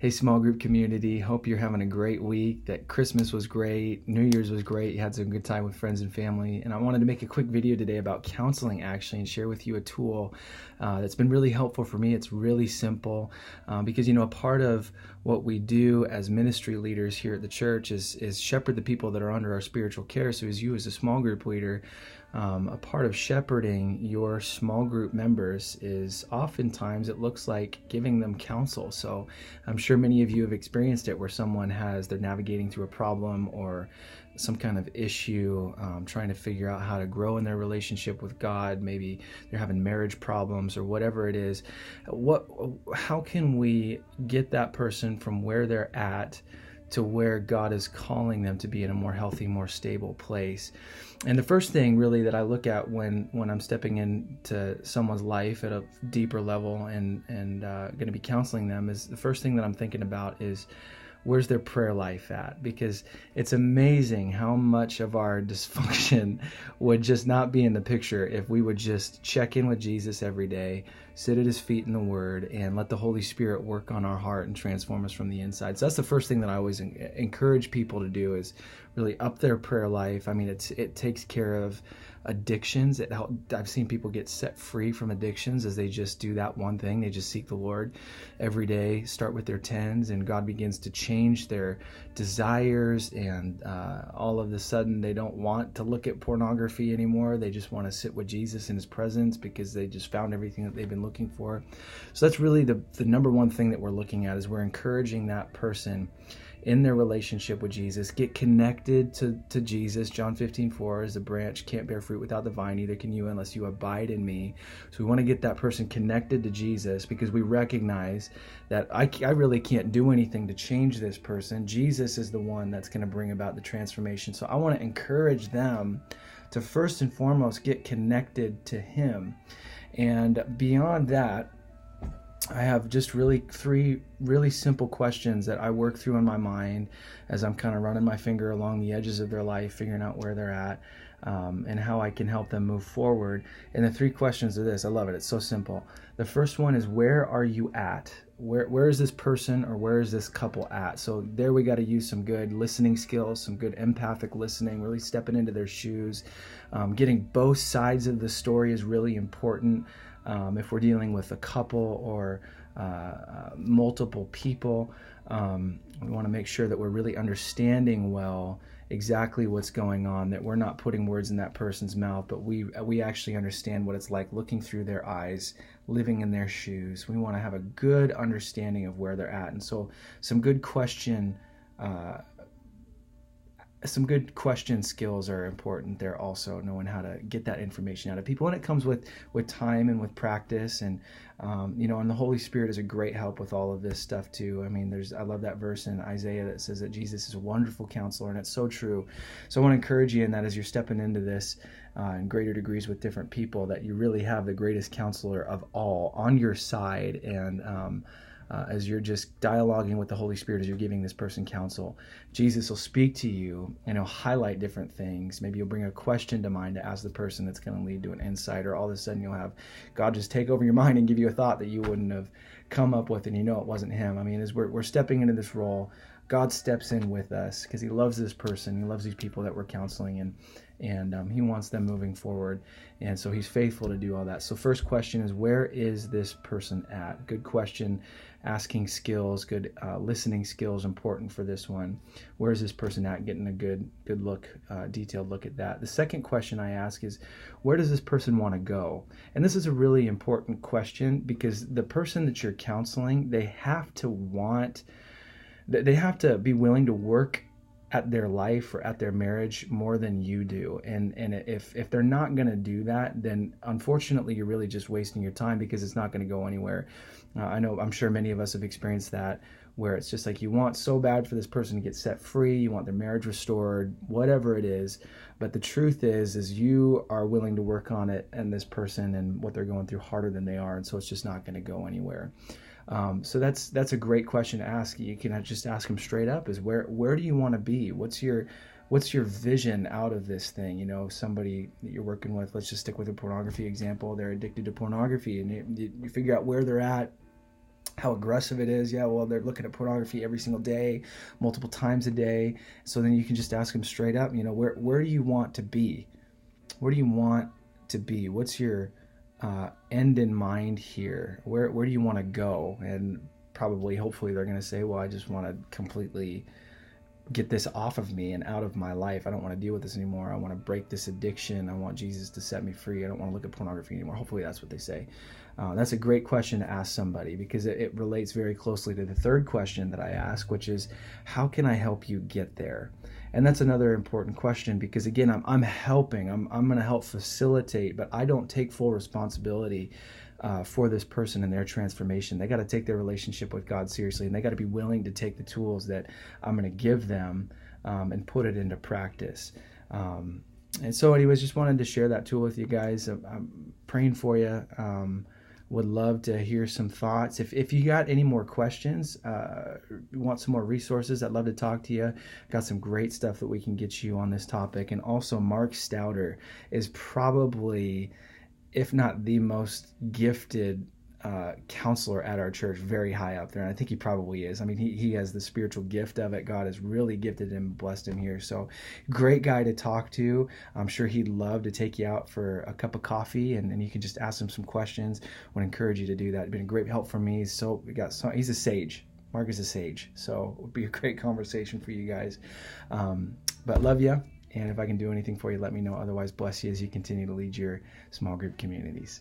Hey, small group community. Hope you're having a great week, that Christmas was great, New Year's was great, you had some good time with friends and family. And I wanted to make a quick video today about counseling, actually, and share with you a tool that's been really helpful for me. It's really simple because, a part of what we do as ministry leaders here at the church is shepherd the people that are under our spiritual care. So as you as a small group leader, a part of shepherding your small group members is oftentimes it looks like giving them counsel. So I'm sure many of you have experienced it where they're navigating through a problem or some kind of issue, trying to figure out how to grow in their relationship with God. Maybe they're having marriage problems or whatever it is. How can we get that person from where they're at to where God is calling them to be in a more healthy, more stable place? And the first thing really that I look at when I'm stepping into someone's life at a deeper level and going to be counseling them is the first thing that I'm thinking about is, where's their prayer life at? Because it's amazing how much of our dysfunction would just not be in the picture if we would just check in with Jesus every day, sit at his feet in the Word, and let the Holy Spirit work on our heart and transform us from the inside. So that's the first thing that I always encourage people to do, is really up their prayer life. I mean, it takes care of addictions. I've seen people get set free from addictions as they just do that one thing. They just seek the Lord every day, start with their 10s, and God begins to change their desires, and all of a sudden they don't want to look at pornography anymore. They just want to sit with Jesus in his presence because they just found everything that they've been looking for. So that's really the number one thing that we're looking at, is we're encouraging that person in their relationship with Jesus. Get connected to Jesus. John 15:4 is, the branch can't bear fruit without the vine, neither can you unless you abide in me. So we want to get that person connected to Jesus, because we recognize that I really can't do anything to change this person. Jesus is the one that's going to bring about the transformation. So I want to encourage them to first and foremost get connected to him. And beyond that, I have just three really simple questions that I work through in my mind as I'm kind of running my finger along the edges of their life, figuring out where they're at, and how I can help them move forward. And the three questions are this. I love it. It's so simple. The first one is, where are you at? Where is this person, or where is this couple at? So there we got to use some good listening skills, some good empathic listening, really stepping into their shoes. Getting both sides of the story is really important. If we're dealing with a couple or multiple people, we want to make sure that we're really understanding well exactly what's going on, that we're not putting words in that person's mouth, but we actually understand what it's like looking through their eyes, living in their shoes. We want to have a good understanding of where they're at. And so some good question skills are important there also, knowing how to get that information out of people. And it comes with time and with practice. And, and the Holy Spirit is a great help with all of this stuff too. I mean, I love that verse in Isaiah that says that Jesus is a wonderful counselor, and it's so true. So I want to encourage you in that, as you're stepping into this in greater degrees with different people, that you really have the greatest counselor of all on your side. And, as you're just dialoguing with the Holy Spirit, as you're giving this person counsel, Jesus will speak to you and he'll highlight different things. Maybe you'll bring a question to mind to ask the person that's going to lead to an insight, or all of a sudden you'll have God just take over your mind and give you a thought that you wouldn't have come up with, and it wasn't him. I mean, as we're stepping into this role, God steps in with us because he loves this person. He loves these people that we're counseling, and he wants them moving forward. And so he's faithful to do all that. So first question is, where is this person at? Good question. Asking skills, good listening skills, important for this one. Where is this person at? Getting a good look, detailed look at that. The second question I ask is, where does this person want to go? And this is a really important question, because the person that you're counseling, they have to be willing to work at their life or at their marriage more than you do. And if they're not going to do that, then unfortunately you're really just wasting your time, because it's not going to go anywhere. I'm sure many of us have experienced that, where it's just like you want so bad for this person to get set free, you want their marriage restored, whatever it is. But the truth is you are willing to work on it and this person and what they're going through harder than they are. And so it's just not going to go anywhere. So that's a great question to ask. You can just ask them straight up, is where do you want to be? What's your vision out of this thing? Somebody that you're working with, let's just stick with a pornography example. They're addicted to pornography, and you figure out where they're at. how aggressive it is. Yeah, well, they're looking at pornography every single day, multiple times a day. So then you can just ask them straight up, where do you want to be? Where do you want to be? What's your end in mind here? Where do you want to go? And probably, hopefully, they're going to say, well, I just want to completely get this off of me and out of my life. I don't want to deal with this anymore. I want to break this addiction. I want Jesus to set me free. I don't want to look at pornography anymore. Hopefully that's what they say. That's a great question to ask somebody, because it relates very closely to the third question that I ask, which is, how can I help you get there? And that's another important question, because again, I'm helping. I'm going to help facilitate, but I don't take full responsibility for this person and their transformation. They got to take their relationship with God seriously, and they got to be willing to take the tools that I'm going to give them and put it into practice. And so anyways, just wanted to share that tool with you guys. I'm praying for you. Would love to hear some thoughts. If you got any more questions, want some more resources, I'd love to talk to you. Got some great stuff that we can get you on this topic. And also, Mark Stouter is probably, if not the most gifted counselor at our church, very high up there. And I think he probably is. I mean, he has the spiritual gift of it. God has really gifted him, blessed him here. So great guy to talk to. I'm sure he'd love to take you out for a cup of coffee, and you can just ask him some questions. Would encourage you to do that. It's been a great help for me. So he's a sage. Mark is a sage. So it would be a great conversation for you guys. But love you. And if I can do anything for you, let me know. Otherwise, bless you as you continue to lead your small group communities.